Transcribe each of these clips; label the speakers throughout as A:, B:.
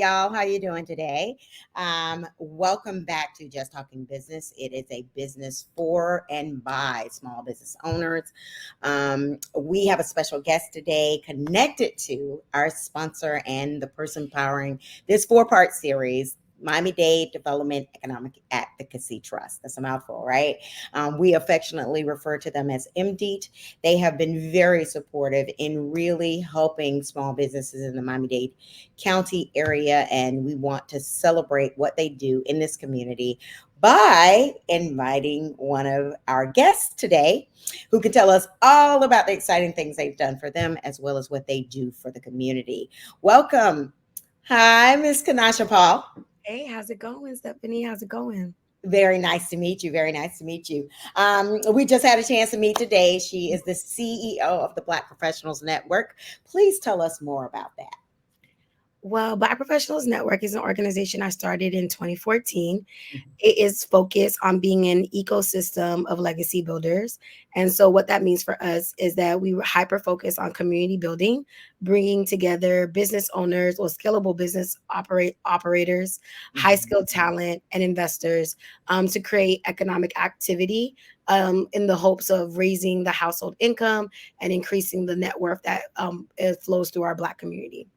A: y'all. How you doing today? Welcome back to Just Talking Business. It is a business for and by small business owners. We have a special guest today connected to our sponsor and the person powering this four-part series, Miami-Dade Development Economic Advocacy Trust. That's a mouthful, right? We affectionately refer to them as MDEAT. They have been very supportive in really helping small businesses in the Miami-Dade County area, and we want to celebrate what they do in this community by inviting one of our guests today who can tell us all about the exciting things they've done for them as well as what they do for the community. Welcome. Hi, Miss Kenesha Paul.
B: Hey, how's it going, Stephanie? How's it going?
A: Very nice to meet you. Very nice to meet you. We just had a chance to meet today. She is the CEO of the Black Professionals Network. Please tell us more about that.
B: Well, Black Professionals Network is an organization I started in 2014. It is focused on being an ecosystem of legacy builders. And so what that means for us is that we were hyper focused on community building, bringing together business owners or scalable business operators, high skilled talent, and investors to create economic activity in the hopes of raising the household income and increasing the net worth that it flows through our Black community.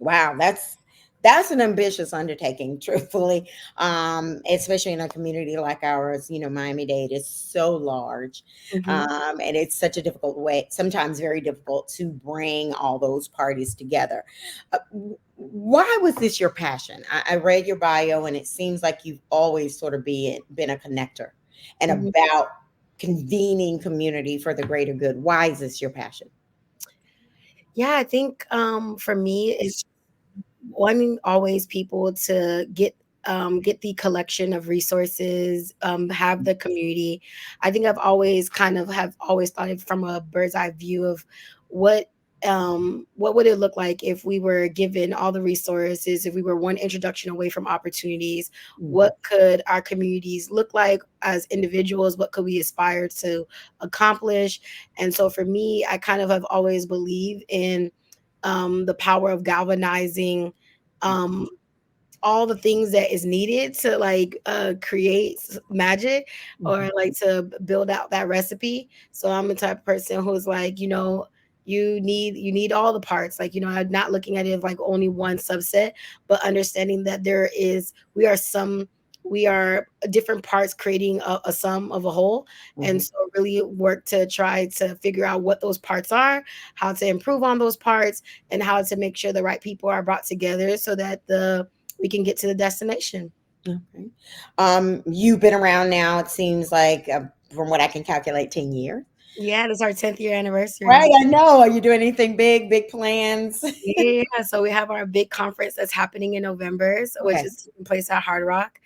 A: Wow, that's an ambitious undertaking, truthfully, especially in a community like ours. You know, Miami-Dade is so large, and it's such a difficult way, sometimes very difficult, to bring all those parties together. Why was this your passion? I read your bio, and it seems like you've always sort of been a connector and about convening community for the greater good. Why is this your passion?
B: Yeah, I think for me, it's wanting always people to get the collection of resources, have the community. I think I've always have always thought it from a bird's eye view of what would it look like if we were given all the resources, if we were one introduction away from opportunities. What could our communities look like as individuals? What could we aspire to accomplish? And so for me, I kind of have always believed in the power of galvanizing all the things that is needed to create magic or like to build out that recipe. So I'm the type of person who's like, you need all the parts. Like, I'm not looking at it as like only one subset, but understanding that we are different parts creating a sum of a whole. And so really work to try to figure out what those parts are, how to improve on those parts, and how to make sure the right people are brought together so that we can get to the destination.
A: Okay. You've been around now, it seems like, from what I can calculate, 10 years.
B: Yeah, this is our 10th year anniversary.
A: Right, I know. Are you doing anything big plans?
B: Yeah, so we have our big conference that's happening in November, which is taking place at Hard Rock.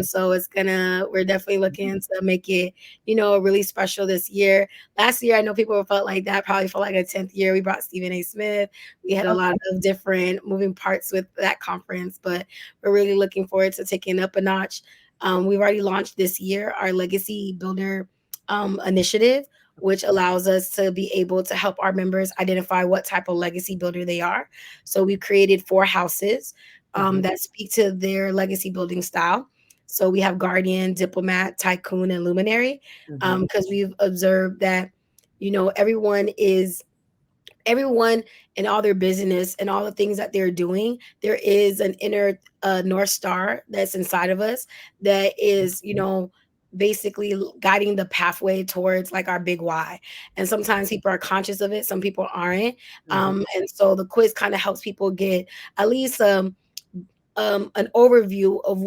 B: So we're definitely looking to make it, really special this year. Last year, I know people felt like that, probably for like a 10th year. We brought Stephen A. Smith. We had a lot of different moving parts with that conference, but we're really looking forward to taking it up a notch. We've already launched this year our Legacy Builder initiative, which allows us to be able to help our members identify what type of legacy builder they are. So we've created 4 houses that speak to their legacy building style. So we have Guardian, Diplomat, Tycoon, and Luminary, because we've observed that, everyone in all their business and all the things that they're doing, there is an inner North Star that's inside of us that is, basically guiding the pathway towards like our big why. And sometimes people are conscious of it, some people aren't. And so the quiz kind of helps people get at least an overview of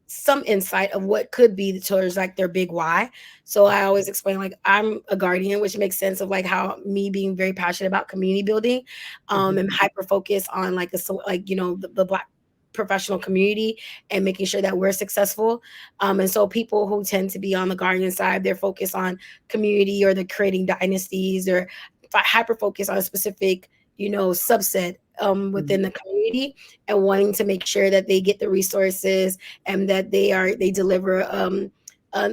B: some insight of what could be towards like their big why. So I always explain, like, I'm a guardian, which makes sense of like how me being very passionate about community building, and hyper focused on like the Black professional community and making sure that we're successful. And so people who tend to be on the guardian side, they're focused on community, or they're creating dynasties, or hyper focused on a specific, subset within the community, and wanting to make sure that they get the resources and that they deliver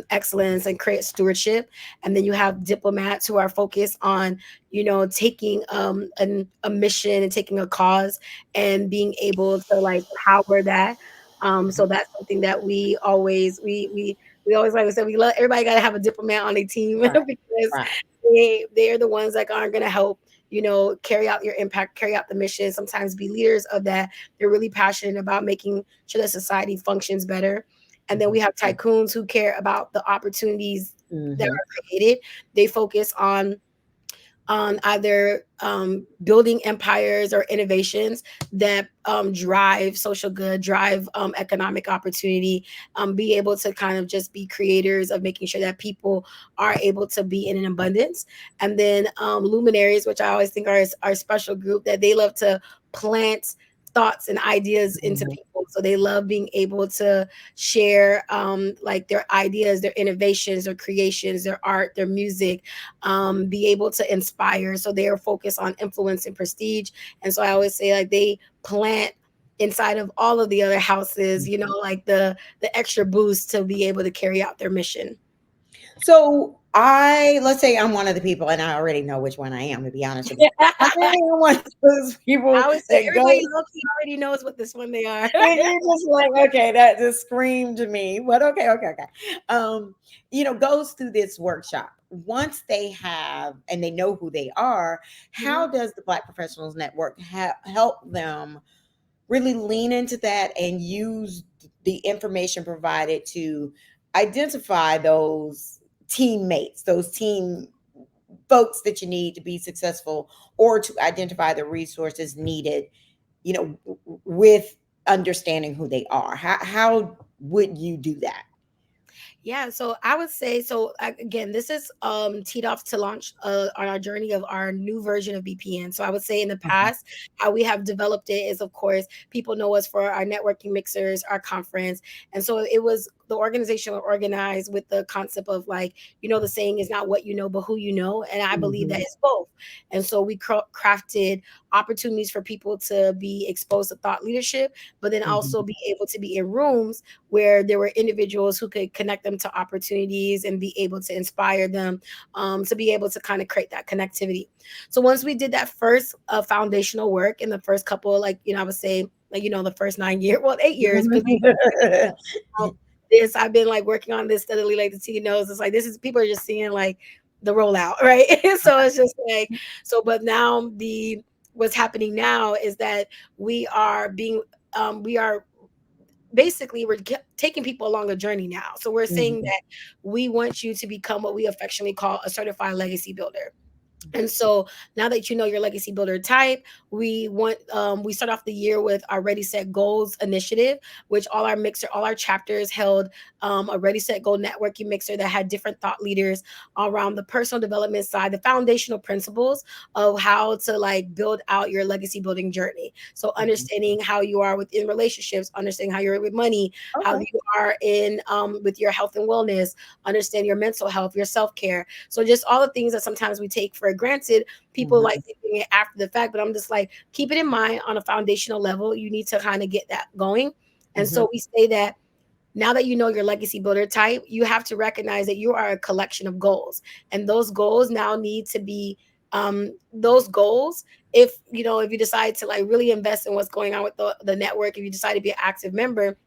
B: excellence and create stewardship. And then you have diplomats who are focused on, taking a mission and taking a cause and being able to like power that. So that's something that we always, like I said, we love, everybody got to have a diplomat on their team
A: Right.
B: because
A: Right.
B: they're the ones that aren't going to help, carry out your impact, carry out the mission, sometimes be leaders of that. They're really passionate about making sure that society functions better. And then we have tycoons who care about the opportunities that
A: Mm-hmm.
B: are created. They focus on either building empires or innovations that drive social good, drive economic opportunity, be able to kind of just be creators of making sure that people are able to be in an abundance. And then luminaries, which I always think are our special group, that they love to plant thoughts and ideas into
A: Mm-hmm.
B: people. So they love being able to share like their ideas, their innovations, their creations, their art, their music, be able to inspire. So they are focused on influence and prestige. And so I always say like they plant inside of all of the other houses, like the extra boost to be able to carry out their mission.
A: So let's say I'm one of the people, and I already know which one I am, to be honest with you. I am one of those people
B: I would say
A: that
B: everybody
A: go,
B: low-key already knows what this one they are.
A: and you're just like, okay, that just screamed to me. But okay, okay, okay. Um, goes through this workshop. Once they have and they know who they are, how
B: Mhm.
A: does the Black Professionals Network help them really lean into that and use the information provided to identify those teammates, those team folks that you need to be successful, or to identify the resources needed, with understanding who they are? How would you do that?
B: Yeah, so I would say so. Again, this is teed off to launch on our journey of our new version of BPN. So I would say in the
A: Okay.
B: past, how we have developed it is, of course, people know us for our networking mixers, our conference, and so it was the organization was organized with the concept of like, the saying is not what you know, but who you know, and I believe that
A: Mhm,
B: it's both. And so we crafted opportunities for people to be exposed to thought leadership, but then also
A: mhm.
B: be able to be in rooms where there were individuals who could connect them to opportunities and be able to inspire them, to be able to kind of create that connectivity. So once we did that first foundational work in the first couple, like, I would say, like, the first 9 years, well, 8 years, because this, I've been like working on this steadily, like the T knows, it's like, this is, people are just seeing like the rollout, right? So it's just like, so, but now what's happening now is that we are basically taking people along a journey now. So we're saying
A: Mhm,
B: that we want you to become what we affectionately call a certified legacy builder. And so now that you know your legacy builder type, we start off the year with our Ready Set Goals initiative, which all our chapters held a Ready Set Goal networking mixer that had different thought leaders around the personal development side, the foundational principles of how to like build out your legacy building journey. So
A: mhm.
B: understanding how you are within relationships, understanding how you're with money, how
A: Okay.
B: you are in with your health and wellness, understand your mental health, your self care. So just all the things that sometimes we take for granted, people like
A: Mhm,
B: taking it after the fact, but I'm just like, keep it in mind on a foundational level. You need to kind of get that going. And
A: mhm,
B: so we say that now that you know your legacy builder type, you have to recognize that you are a collection of goals. And those goals now need to be those goals. If you decide to like really invest in what's going on with the network, if you decide to be an active member,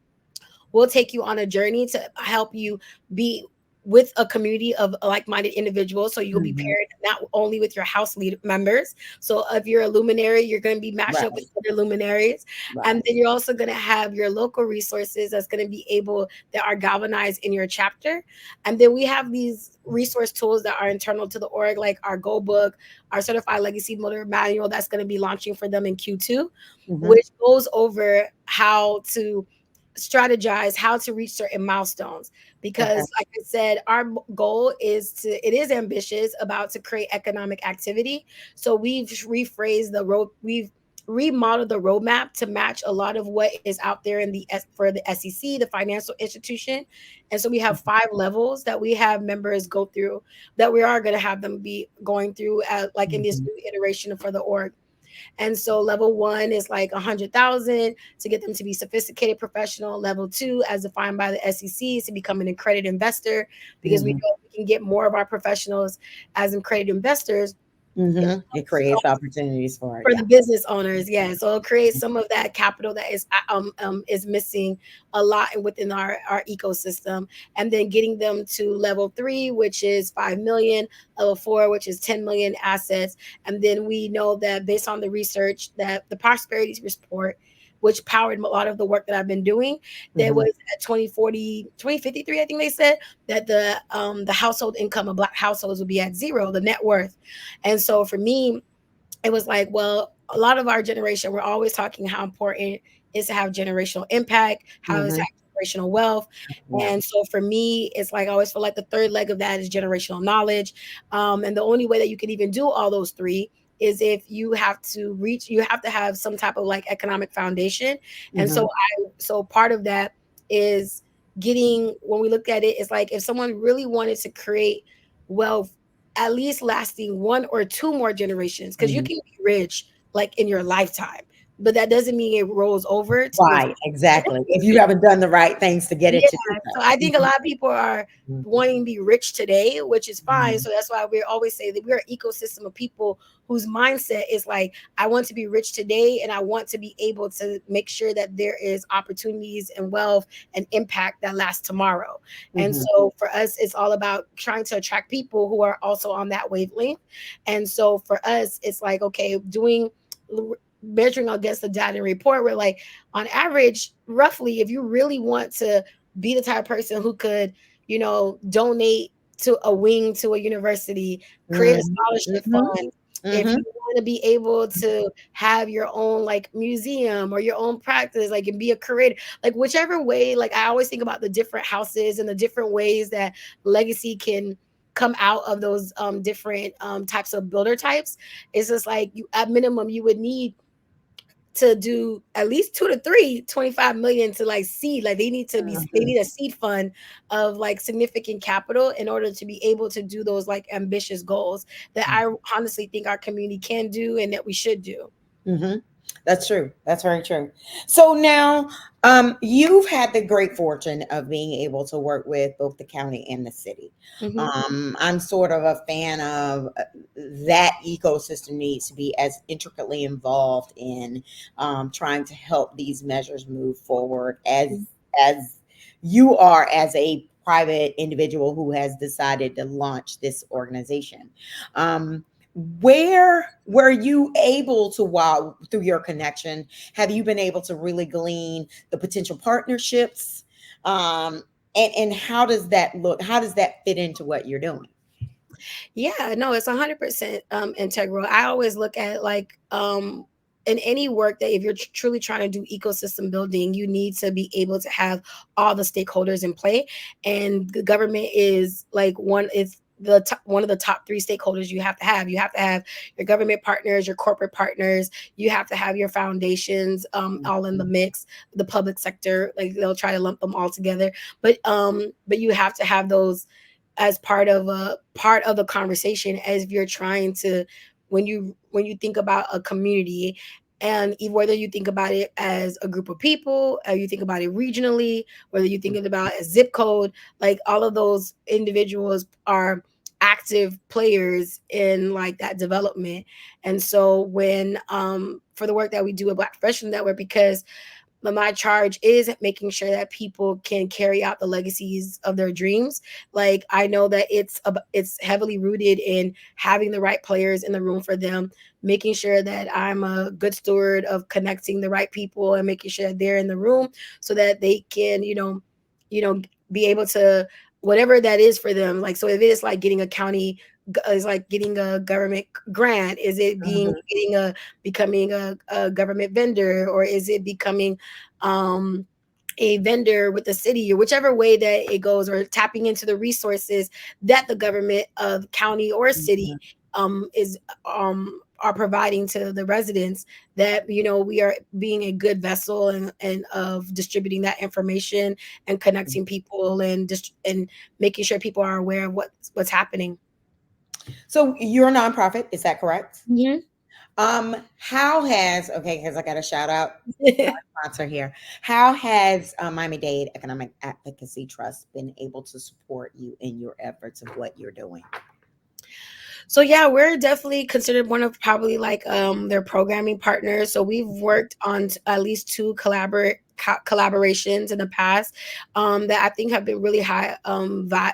B: we'll take you on a journey to help you be with a community of like-minded individuals. So you'll be
A: mhm.
B: paired not only with your house lead members. So if you're a luminary, you're going to be matched up
A: Right,
B: with other luminaries. And
A: right.
B: then you're also going to have your local resources that's going to be able that are galvanized in your chapter. And then we have these resource tools that are internal to the org, like our Go book, our certified legacy motor manual that's going to be launching for them in Q2,
A: Mhm,
B: which goes over how to strategize how to reach certain milestones.
A: okay.
B: Because like I said, our goal is to it is ambitious about to create economic activity. So we've remodeled the roadmap to match a lot of what is out there in for the SEC, the financial institution. And so we have 5 levels that we have members go through, that we are going to have them be going through like in this
A: Mhm,
B: new iteration for the org. And so level 1 is like 100,000 to get them to be sophisticated professional. Level 2, as defined by the SEC, is to become an accredited investor, because we
A: Mm-hmm.
B: know we can get more of our professionals as accredited investors.
A: Mm-hmm. It creates opportunities for it.
B: For
A: Yeah.
B: the business owners, yeah. So it creates some of that capital that is missing a lot within our ecosystem, and then getting them to level 3, which is 5 million, level 4, which is 10 million assets. And then we know that based on the research, that the prosperity report, which powered a lot of the work that I've been doing, that
A: Mm-hmm.
B: was at 2040, 2053, I think they said that the household income of Black households would be at zero, the net worth. And so for me, it was like, well, a lot of our generation, we're always talking how important it is to have generational impact, how is
A: Mm-hmm.
B: that generational wealth.
A: Yeah.
B: And so for me, it's like I always feel like the third leg of that is generational knowledge. And the only way that you can even do all those three is if you have to reach, you have to have some type of like economic foundation. And
A: Mm-hmm.
B: so part of that is getting, when we look at it, it's like if someone really wanted to create wealth at least lasting one or two more generations, because you
A: Mm-hmm.
B: can be rich like in your lifetime, but that doesn't mean it rolls over to your
A: Right. Exactly. If you haven't done the right things to get
B: yeah,
A: it to do
B: so I think a
A: so.
B: lot of people are
A: Mhm.
B: wanting to be rich today, which is fine.
A: Mhm.
B: So that's why we always say that we're an ecosystem of people whose mindset is like, I want to be rich today, and I want to be able to make sure that there is opportunities and wealth and impact that lasts tomorrow. And
A: Mhm.
B: so for us, it's all about trying to attract people who are also on that wavelength. And so for us, it's like, okay, measuring against the data report, we're like, on average, roughly, if you really want to be the type of person who could, donate to a wing to a university, create a
A: Mhm.
B: scholarship
A: Mhm.
B: fund. If
A: Mhm.
B: you want to be able to have your own like museum or your own practice, like and be a creator, like whichever way, like I always think about the different houses and the different ways that legacy can come out of those different types of builder types. It's just like you at minimum you would need to do at least 2 to 3 25 million to like seed, like they
A: Mhm.
B: need a seed fund of like significant capital in order to be able to do those like ambitious goals that I honestly think our community can do and that we should do.
A: Mhm. That's true. That's very true. So now, you've had the great fortune of being able to work with both the county and the city.
B: Hmm.
A: I'm sort of a fan of that ecosystem needs to be as intricately involved in trying to help these measures move forward as you are as a private individual who has decided to launch this organization. Um, where were you able to, while through your connection, have you been able to really glean the potential partnerships, um and how does that look, how does that fit into what you're doing?
B: Yeah, no, it's 100% integral. I always look at like in any work that if you're truly trying to do ecosystem building, you need to be able to have all the stakeholders in play. And the government is like one of the top three stakeholders you have to have. You have to have your government partners, your corporate partners. You have to have your foundations, all in the mix. The public sector, like they'll try to lump them all together, but you have to have those as part of the conversation as if you're trying to, when you think about a community, and whether you think about it as a group of people, or you think about it regionally, whether you think about a zip code, like all of those individuals are active players in like that development. And so when for the work that we do at Black Professional Network, because my charge is making sure that people can carry out the legacies of their dreams. Like I know that it's heavily rooted in having the right players in the room for them, making sure that I'm a good steward of connecting the right people and making sure that they're in the room so that they can, you know, be able to whatever that is for them. Like so, if it is like getting a county is like getting a government grant, is it being
A: Mhm.
B: getting a becoming a government vendor, or is it becoming um a vendor with the city, or whichever way that it goes, or tapping into the resources that the government of county or city
A: Mhm.
B: is are providing to the residents, that we are being a good vessel and of distributing that information and connecting people and making sure people are aware of what's happening.
A: So you're a nonprofit, is that correct?
B: Mhm.
A: How has okay, because I got to shout out sponsor here. How has Miami-Dade Economic Advocacy Trust been able to support you in your efforts of what you're doing?
B: So yeah, we're definitely considered one of probably like their programming partners. So we've worked on at least two collaborations in the past that I think have been really high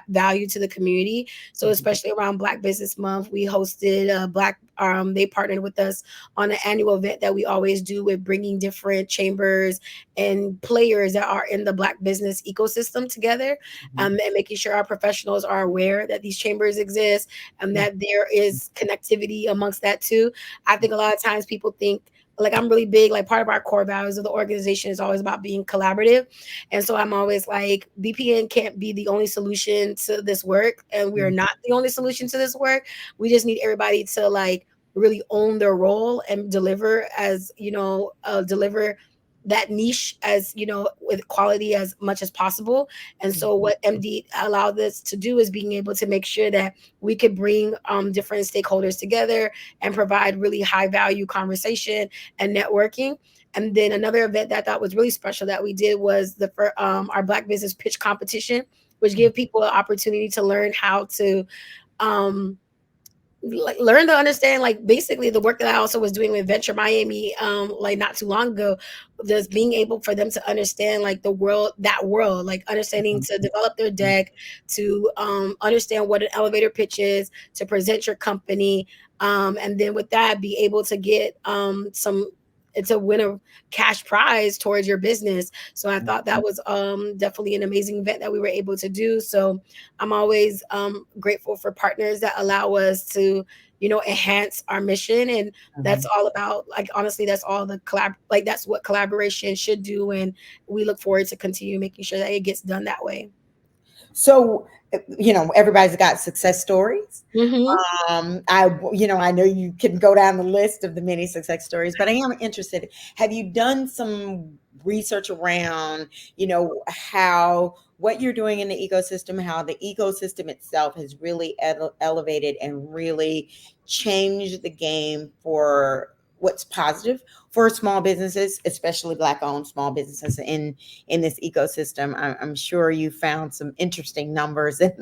B: value to the community. So
A: Mhm,
B: especially around Black Business Month, we hosted Black. They partnered with us on an annual event that we always do with bringing different chambers and players that are in the Black business ecosystem together,
A: mhm,
B: and making sure our professionals are aware that these chambers exist and
A: mhm,
B: that there is connectivity amongst that too. I think a lot of times people think like I'm really big, like part of our core values of the organization is always about being collaborative. And so I'm always like, BPN can't be the only solution to this work. And we are
A: mhm,
B: not the only solution to this work. We just need everybody to like really own their role and deliver as, deliver that niche as, with quality as much as possible. And so what MD allowed us to do is being able to make sure that we could bring different stakeholders together and provide really high value conversation and networking. And then another event that I thought was really special that we did was our Black Business Pitch Competition, which gave people an opportunity to learn how to um, like learn to understand like basically the work that I also was doing with Venture Miami like not too long ago, just being able for them to understand like that world, like understanding
A: mhm,
B: to develop their deck, to understand what an elevator pitch is, to present your company, and then with that be able to get some to win a cash prize towards your business. So I thought that was definitely an amazing event that we were able to do. So I'm always grateful for partners that allow us to, enhance our mission. And that's
A: mhm.
B: all about, like, honestly, that's all the like, that's what collaboration should do. And we look forward to continue making sure that it gets done that way.
A: So, everybody's got success stories.
B: Hmm.
A: I know you can go down the list of the many success stories, but I am interested. Have you done some research around, how what you're doing in the ecosystem, how the ecosystem itself has really elevated and really changed the game for what's positive for small businesses, especially Black-owned small businesses in this ecosystem? I'm sure you found some interesting numbers in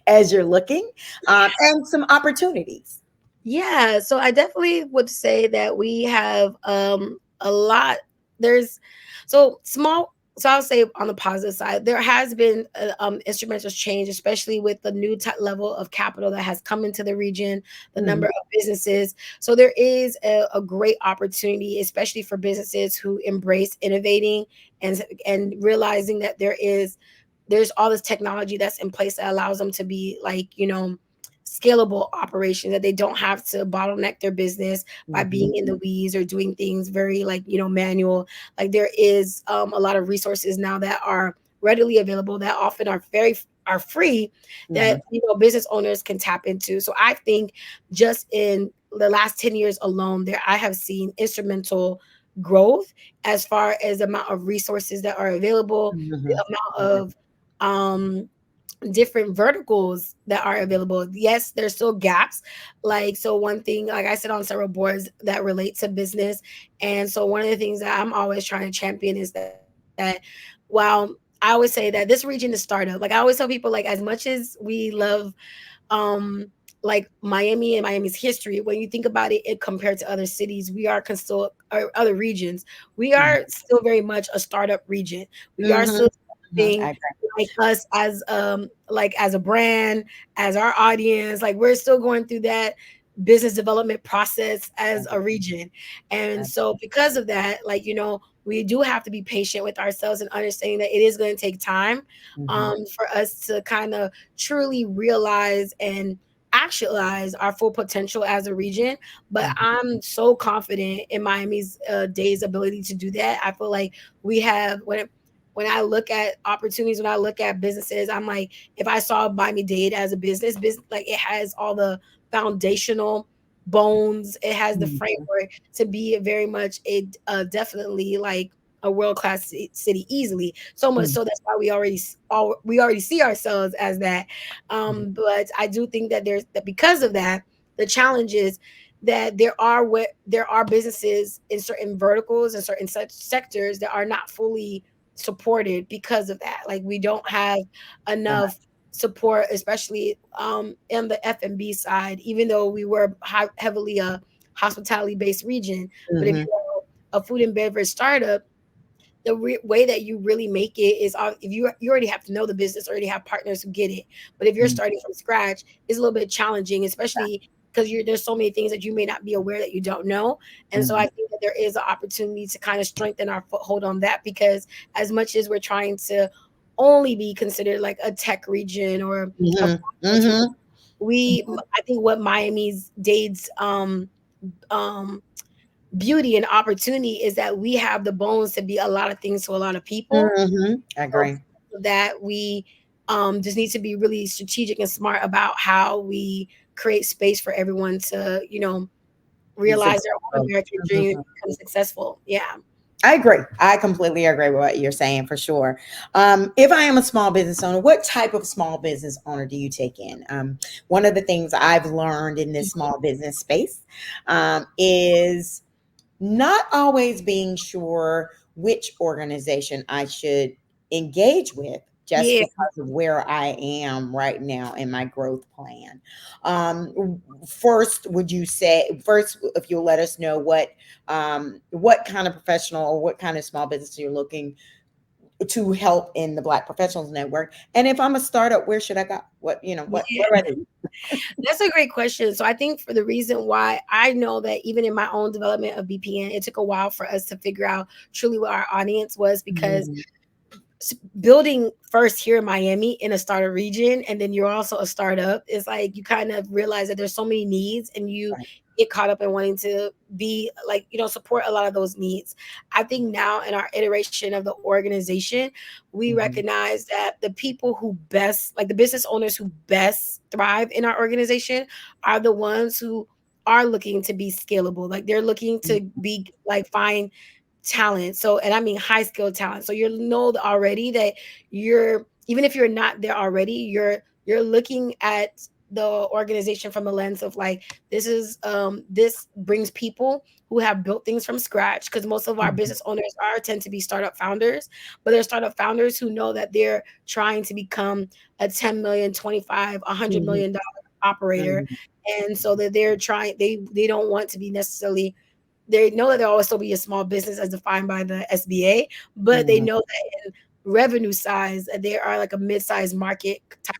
A: as you're looking, and some opportunities.
B: Yeah, so I definitely would say that we have a lot. There's so small. So I'll say on the positive side, there has been instrumental change, especially with the new level of capital that has come into the region, the number
A: Mhm,
B: of businesses. So there is a great opportunity, especially for businesses who embrace innovating and realizing that there's all this technology that's in place that allows them to be like, scalable operations, that they don't have to bottleneck their business by
A: mhm,
B: being in the weeds or doing things very like, manual. Like there is a lot of resources now that are readily available that often are free,
A: mhm,
B: that business owners can tap into. So I think just in the last 10 years alone, there I have seen instrumental growth as far as the amount of resources that are available, the
A: mhm,
B: amount of um different verticals that are available. Yes, there's still gaps. Like, so one thing, like I sit on several boards that relate to business. And so one of the things that I'm always trying to champion is that while I always say that this region is startup, like I always tell people, like as much as we love um like Miami and Miami's history, when you think about it, compared to other cities, we are still, or other regions, we
A: mhm,
B: are still very much a startup region. We are
A: mhm,
B: still
A: mhm.
B: developing
A: I agree.
B: like us as like as a brand, as our audience, like we're still going through that business development process as a region. And so because of that, like, we do have to be patient with ourselves and understanding that it is going to take time
A: Mhm,
B: for us to kind of truly realize and actualize our full potential as a region. But
A: mhm,
B: I'm so confident in Miami's Dade's ability to do that. I feel like we have when I look at opportunities, when I look at businesses, I'm like, if I saw Miami Dade as a business, like it has all the foundational bones, it has the
A: mhm,
B: framework to be very much definitely like a world class city easily. So much
A: mhm,
B: so that's why we already see ourselves as that.
A: mhm,
B: But I do think that there's that because of that, the challenge is that there are businesses in certain verticals and certain such sectors that are not fully supported because of that. Like we don't have enough support, especially in the F&B side, even though we were heavily a hospitality based region. But if
A: Mm-hmm.
B: you're a food and beverage startup, the way that you really make it is if you already have to know the business, already have partners who get it. But if you're starting from scratch, it's a little bit challenging, especially because there's so many things that you may not be aware that you don't know. And so
A: Mm-hmm.
B: I think that there is an opportunity to kind of strengthen our foothold on that, because as much as we're trying to only be considered like a tech region or a
A: Mm-hmm.
B: region,
A: Mm-hmm.
B: I think what Miami's Dade's um beauty and opportunity is that we have the bones to be a lot of things to a lot of people.
A: Mm-hmm. I
B: So
A: agree.
B: that we just need to be really strategic and smart about how we create space for everyone to,
A: Be
B: realize their own
A: successful.
B: American dream and
A: Mhm.
B: become successful. Yeah.
A: I agree. I completely agree with what you're saying for sure. If I am a small business owner, what type of small business owner do you take in? One of the things I've learned in this small business space is not always being sure which organization I should engage with just
B: Yeah.
A: because of where I am right now in my growth plan. First, would you say first if you'll let us know what kind of professional or what kind of small business you're looking to help in the Black Professionals Network, and if I'm a startup, where should I go? What do I do?
B: That's a great question. So I think for the reason why I know that even in my own development of BPN, it took a while for us to figure out truly what our audience was, because
A: Mhm.
B: building first here in Miami in a startup region, and then you're also a startup, is like you kind of realize that there's so many needs, and you
A: Right.
B: get caught up in wanting to be like, support a lot of those needs. I think now in our iteration of the organization, we
A: Mhm.
B: recognize that the people who best, like the business owners who best thrive in our organization, are the ones who are looking to be scalable. Like they're looking to be like find talent. So, and I mean high skilled talent. So you know already that you're, even if you're not there already, you're looking at the organization from a lens of like, this brings people who have built things from scratch, because most of our
A: Mhm.
B: business owners tend to be startup founders, but they're startup founders who know that they're trying to become a 10 million, 25,
A: Mhm.
B: $100 million operator.
A: Mhm.
B: And so that they're trying, they don't want to be necessarily, they know that there'll always still be a small business as defined by the SBA, but they
A: Mhm.
B: know that in revenue size, they are like a mid-sized market type.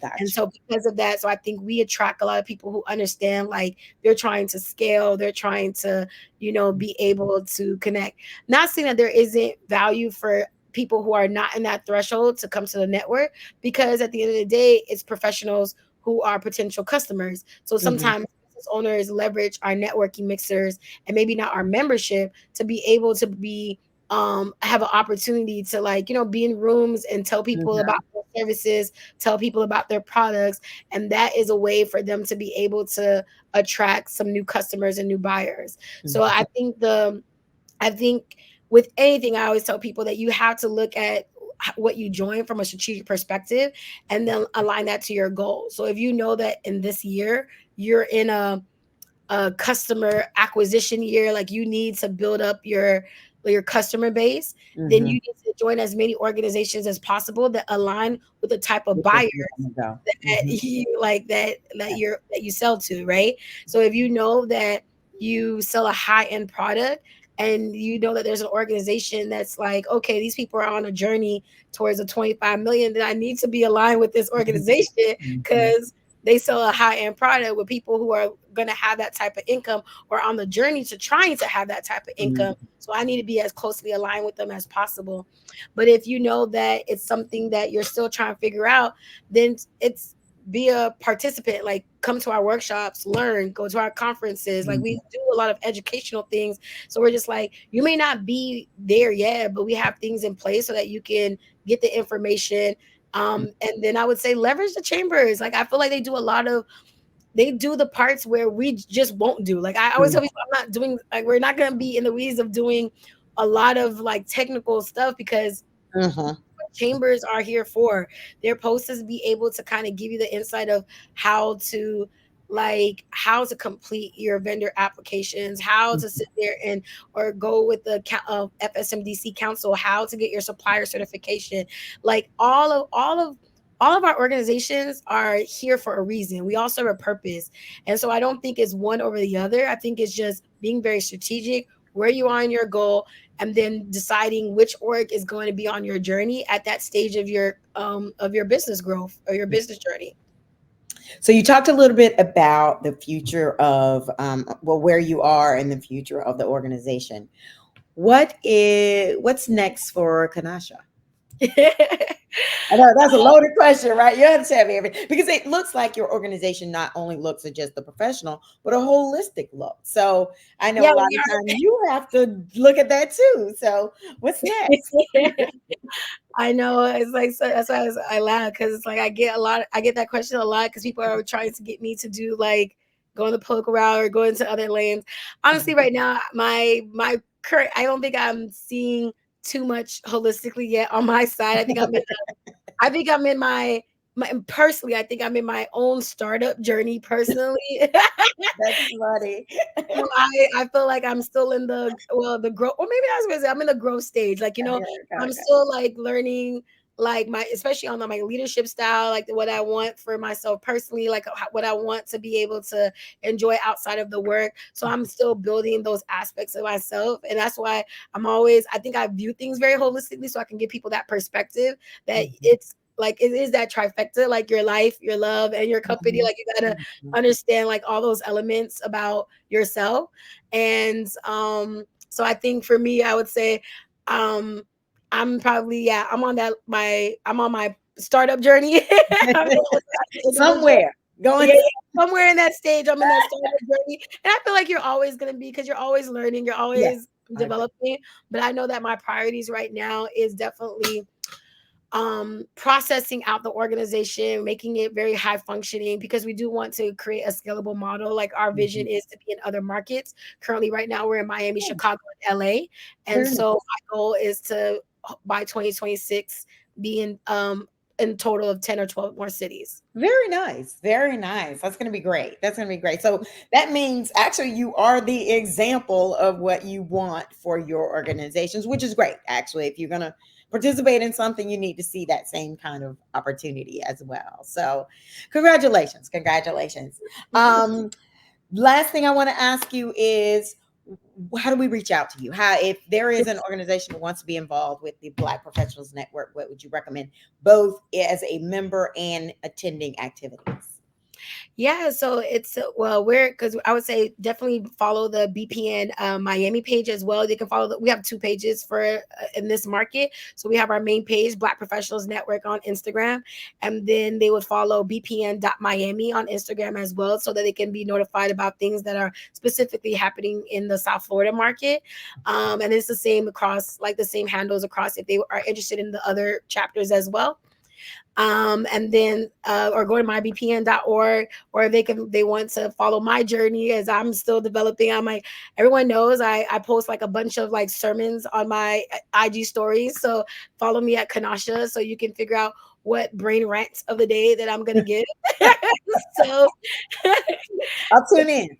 B: And
A: Gotcha.
B: so because of that, so I think we attract a lot of people who understand like they're trying to scale, they're trying to, be able to connect. Not saying that there isn't value for people who are not in that threshold to come to the network, because at the end of the day, it's professionals who are potential customers. So
A: Mhm.
B: sometimes business owners leverage our networking mixers and maybe not our membership to be able to be have an opportunity to like, be in rooms and tell people about
A: Mhm.
B: their services, tell people about their products, and that is a way for them to be able to attract some new customers and new buyers. So
A: Mhm.
B: I think with anything, I always tell people that you have to look at what you join from a strategic perspective and then align that to your goal. So if you know that in this year you're in a customer acquisition year, like you need to build up your customer base, then you
A: Mhm.
B: need to join as many organizations as possible that align with the type of
A: Which way
B: buyers
A: you wanna go.
B: that
A: Mhm.
B: you like, that you sell to, right? So if you know that you sell a high-end product, and you know that there's an organization that's like, okay, these people are on a journey towards a 25 million, then I need to be aligned with this organization,
A: Mhm.
B: because they sell a high-end product with people who are going to have that type of income, or on the journey to trying to have that type of income.
A: Mhm.
B: So I need to be as closely aligned with them as possible. But if you know that it's something that you're still trying to figure out, then it's be a participant, like come to our workshops, learn, go to our conferences. Like we
A: Mhm.
B: do a lot of educational things. So we're just like, you may not be there yet, but we have things in place so that you can get the information. And then I would say leverage the chambers. Like I feel like they do the parts where we just won't do. Like I always
A: Mhm.
B: tell people, I'm not doing, like we're not gonna be in the weeds of doing a lot of like technical stuff, because
A: Mhm.
B: chambers are here for. They're supposed to be able to kind of give you the insight of how to like how to complete your vendor applications, how to sit there and or go with the FSMDC council, how to get your supplier certification. Like all of our organizations are here for a reason. We all serve a purpose. And so I don't think it's one over the other. I think it's just being very strategic, where you are in your goal, and then deciding which org is going to be on your journey at that stage of your business growth or your business journey.
A: So you talked a little bit about the future of, well, where you are in the future of the organization. What's next for Kenesha? I know that's a loaded question, right? You understand me, because it looks like your organization not only looks at just the professional, but a holistic look. So I know
B: Yeah,
A: a lot
B: we
A: of times you have to look at that too. So what's next?
B: are. I know it's like so that's why I laugh because it's like I get that question a lot because people are trying to get me to do like go on the political route or go into other lanes. Honestly, right now my current I don't think I'm seeing too much holistically yet on my side. I think I'm in my personally. I think I'm in my own startup journey personally.
A: That's funny.
B: So I feel like I'm still in the growth, or maybe I was gonna say I'm in the growth stage. Like, I'm
A: Okay.
B: still like learning like my especially on my leadership style, like what I want for myself personally, like what I want to be able to enjoy outside of the work. So I'm still building those aspects of myself. And that's why I think I view things very holistically so I can give people that perspective that
A: Mhm,
B: it's like it is that trifecta, like your life, your love, and your company.
A: mhm,
B: Like you gotta
A: mhm.
B: understand like all those elements about yourself. And so I think for me, I would say um I'm probably I'm on my startup journey. I'm individual.
A: Somewhere going.
B: Yeah, yeah, somewhere in that stage, I'm in that startup journey. And I feel like you're always gonna be because you're always learning, you're
A: Yes,
B: always
A: I agree.
B: developing. But I know that my priorities right now is definitely processing out the organization, making it very high functioning because we do want to create a scalable model. Like our
A: Mhm.
B: vision is to be in other markets. Currently, right now, we're in Miami,
A: Yeah,
B: Chicago, and LA. And
A: very
B: so
A: nice.
B: my goal is to by 2026 be in total of 10 or 12 more cities.
A: Very nice. Very nice. That's going to be great. That's going to be great. So that means actually you are the example of what you want for your organizations, which is great. Actually, if you're going to participate in something, you need to see that same kind of opportunity as well. So, congratulations. Congratulations. Um, Last thing I want to ask you is, how do we reach out to you? How, if there is an organization that wants to be involved with the Black Professionals Network, what would you recommend, both as a member and attending activities?
B: Yeah, so it's well, we're because I would say definitely follow the BPN Miami page as well. They can follow we have two pages for in this market. So we have our main page, Black Professionals Network on Instagram, and then they would follow bpn.miami on Instagram as well, so that they can be notified about things that are specifically happening in the South Florida market. And it's the same across like the same handles across if they are interested in the other chapters as well. And then or go to mybpn.org, or if they want to follow my journey as I'm still developing. I'm like everyone knows I post like a bunch of like sermons on my IG stories, so follow me at Kenesha so you can figure out what brain rants of the day that I'm gonna give. So
A: I'll tune in.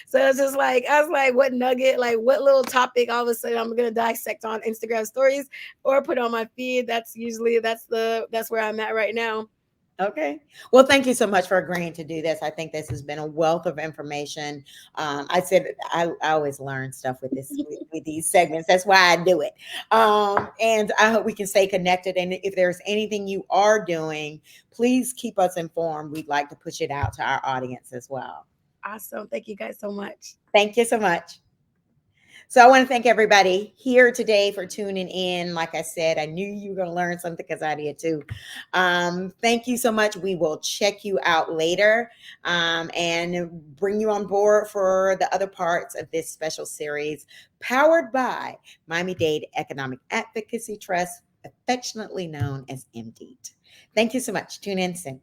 B: so it's just like I was like, what nugget, like what little topic all of a sudden I'm gonna dissect on Instagram stories or put on my feed. That's where I'm at right now.
A: Okay. Well, thank you so much for agreeing to do this. I think this has been a wealth of information. I said I always learn stuff with with these segments. That's why I do it. And I hope we can stay connected. And if there's anything you are doing, please keep us informed. We'd like to push it out to our audience as well.
B: Awesome. Thank you guys so much.
A: Thank you so much. So I want to thank everybody here today for tuning in. Like I said, I knew you were going to learn something because I did too. Thank you so much. We will check you out later and bring you on board for the other parts of this special series powered by Miami-Dade Economic Advocacy Trust, affectionately known as MDEAT. Thank you so much. Tune in soon.